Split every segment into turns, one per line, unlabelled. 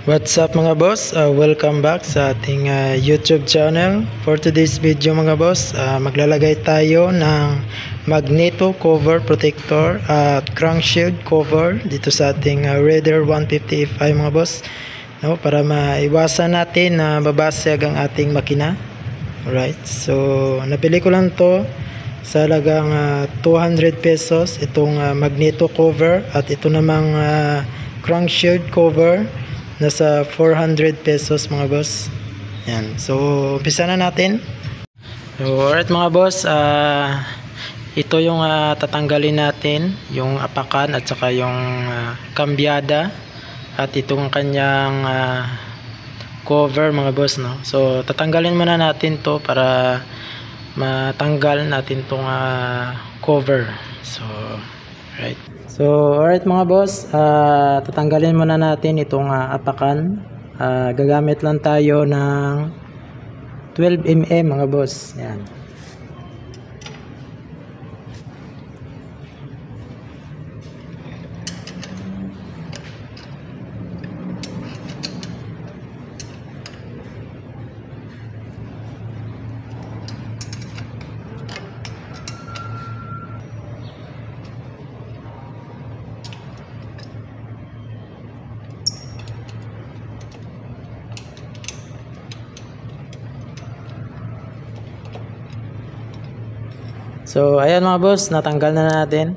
What's up mga boss? Welcome back sa ating YouTube channel. For today's video mga boss, maglalagay tayo ng magneto cover protector at crankshield cover dito sa ating Raider 150 Fi mga boss, no, para maiwasan natin na babasag ang ating makina. Alright, so napili ko lang to sa halagang 200 pesos itong magneto cover, at ito namang crankshield cover nasa 400 pesos mga boss. Yan. So umpisa na natin. So alright mga boss, ito yung tatanggalin natin, yung apakan at saka yung kambyada at itong kanyang cover mga boss, no. So tatanggalin muna natin to para matanggal natin tong cover. So right. So alright mga boss, tatanggalin muna natin itong apakan. Gagamit lang tayo ng 12mm mga boss. Yan. So ayan mga boss, natanggal na natin.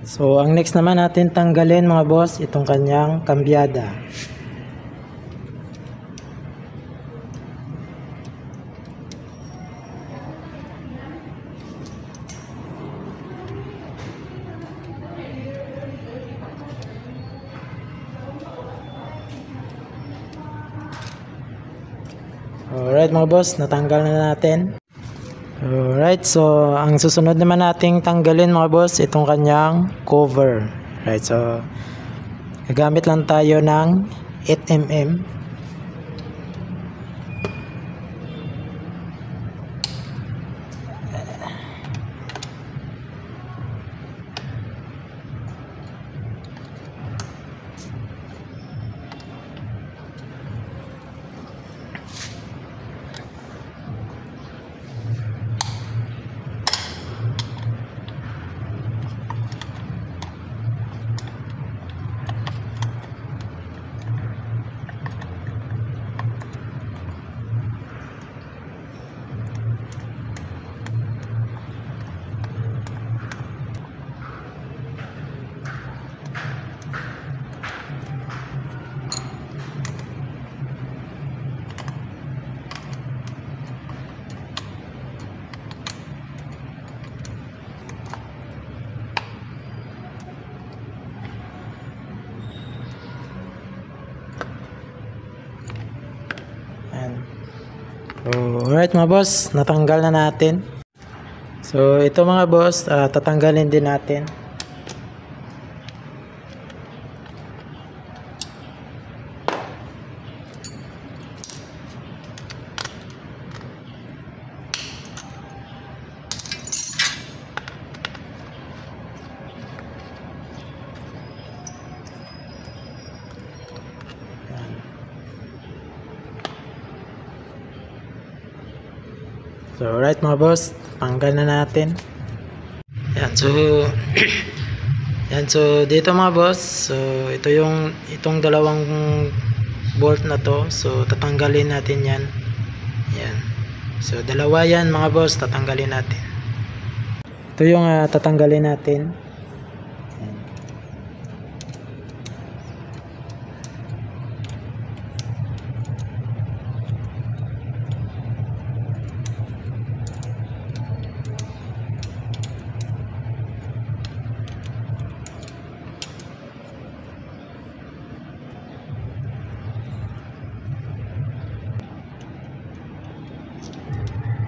So ang next naman natin tanggalin mga boss, itong kanyang kambyada. Alright mga boss, natanggal na natin. Alright, so ang susunod naman nating tanggalin mga boss, itong kanyang cover. Right, so gagamit lang tayo ng 8mm. So, alright mga boss, natanggal na natin. So ito mga boss, tatanggalin din natin. So alright mga boss, tanggal na natin. Yan, so yan, so dito mga boss, so ito yung itong dalawang bolt na to, so tatanggalin natin yan. Yan. So dalawa yan mga boss, tatanggalin natin. Ito yung tatanggalin natin.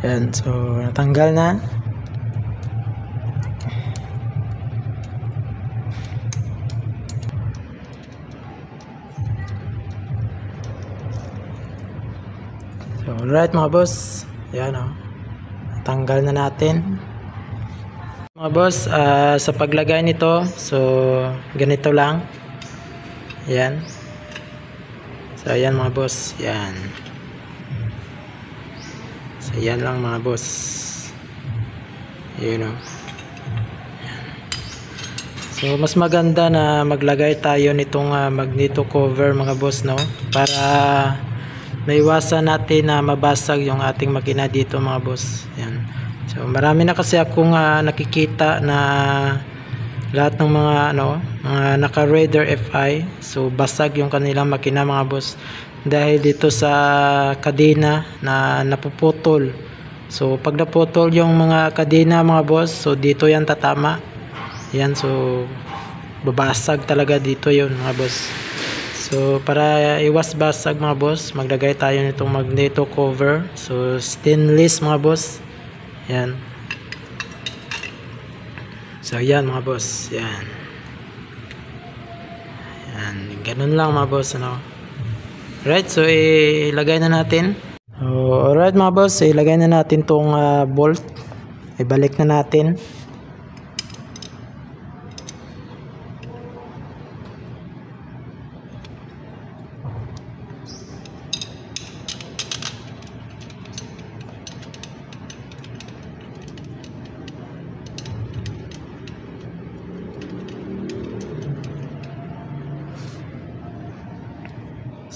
Yan, so natanggal na. So alright mga boss, yan o, natanggal na natin. Mga boss, sa paglagay nito, so ganito lang. Yan. So ayan mga boss, yan. So yan lang mga boss. You know. Yan. So mas maganda na maglagay tayo nitong magneto cover mga boss, no, para maiwasan natin na mabasag yung ating makina dito mga boss. Yan. So marami na kasi akong nakikita na lahat ng mga mga naka Raider FI, so basag yung kanilang makina mga boss dahil dito sa kadena na napuputol. So pag naputol yung mga kadena mga boss, so dito yan tatama. Yan, so babasag talaga dito yun mga boss. So para iwas basag mga boss, maglagay tayo nitong magneto cover. So stainless mga boss. Yan. So yan mga boss, yan. Yan, ganun lang mga boss, Right, so ilagay na natin. Alright mga boss, ilagay na natin tong bolt. Ibalik na natin.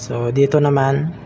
So dito naman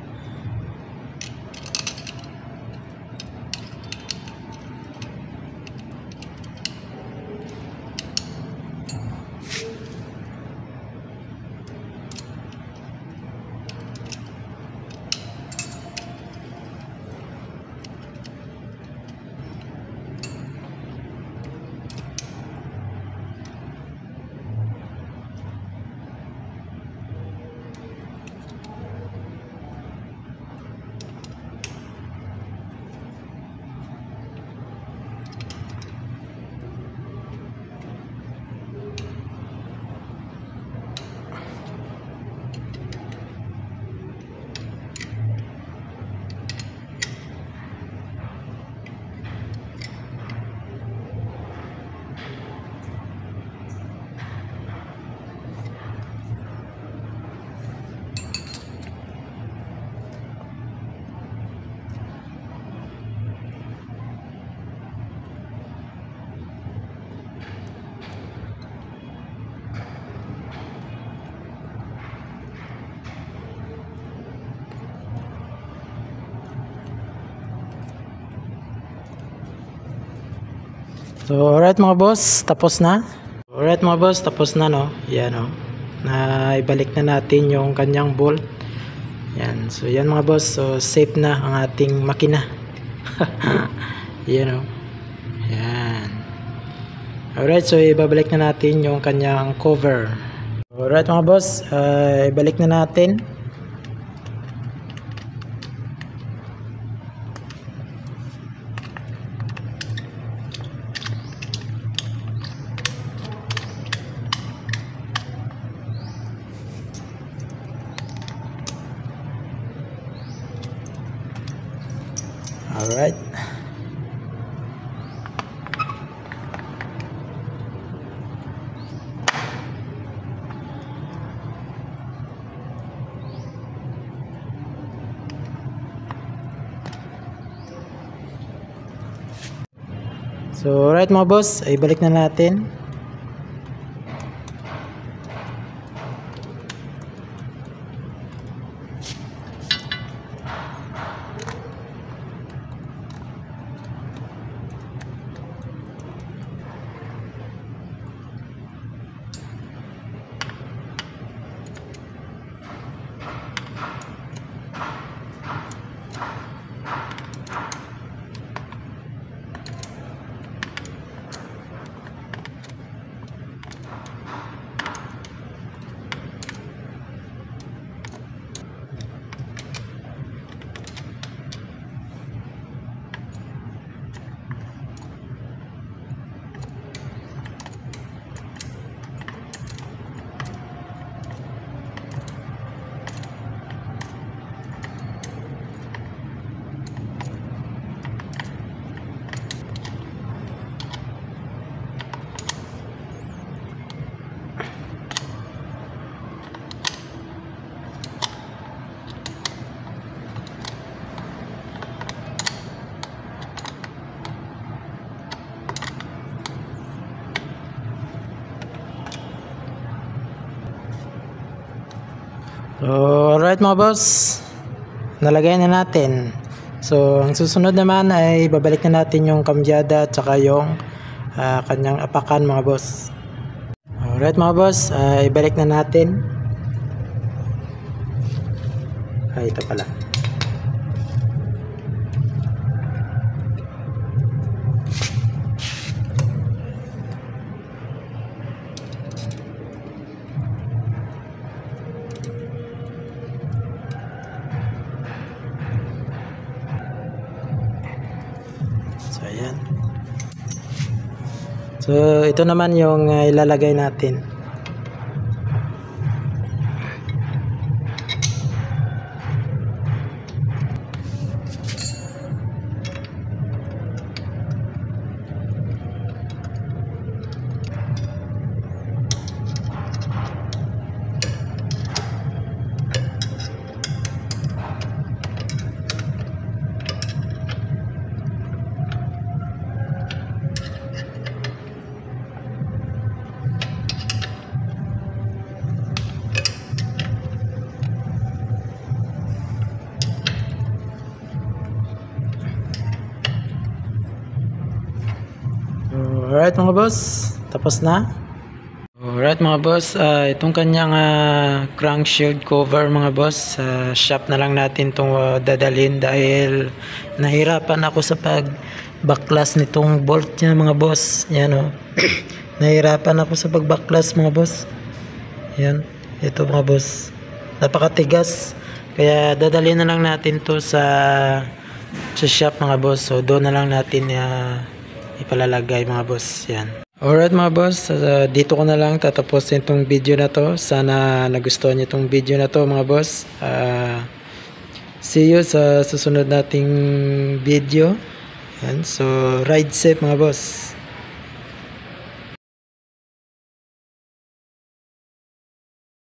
So alright mga boss, tapos na. Alright mga boss, tapos na, Yan, na ibalik na natin yung kanyang bolt. Yan, so yan mga boss, so safe na ang ating makina. Yan, Yan. Alright, so ibabalik na natin yung kanyang cover. Alright mga boss, ibalik na natin. Alright. So, alright mga boss, ibalik na natin. So, alright mga boss, nalagay na natin. So, ang susunod naman ay babalik na natin yung kambyada at saka yung kanyang apakan mga boss. Alright mga boss, ibalik na natin. Ito pala. So ayan. So ito naman yung ilalagay natin. Alright mga boss, tapos na. Alright mga boss, itong kanyang crankshield cover mga boss, sa shop na lang natin itong dadalhin dahil nahirapan ako sa pagbaklas nitong bolt niya mga boss. Yan o. Nahirapan ako sa pagbaklas mga boss. Yan, ito mga boss. Napakatigas. Kaya dadalhin na lang natin to sa shop mga boss. So doon na lang natin ipalalagay mga boss. Yan. Alright mga boss, dito ko na lang tatapusin itong video na to. Sana nagustuhan niyo itong video na to mga boss. See you sa susunod nating video. Yan. So ride safe mga boss.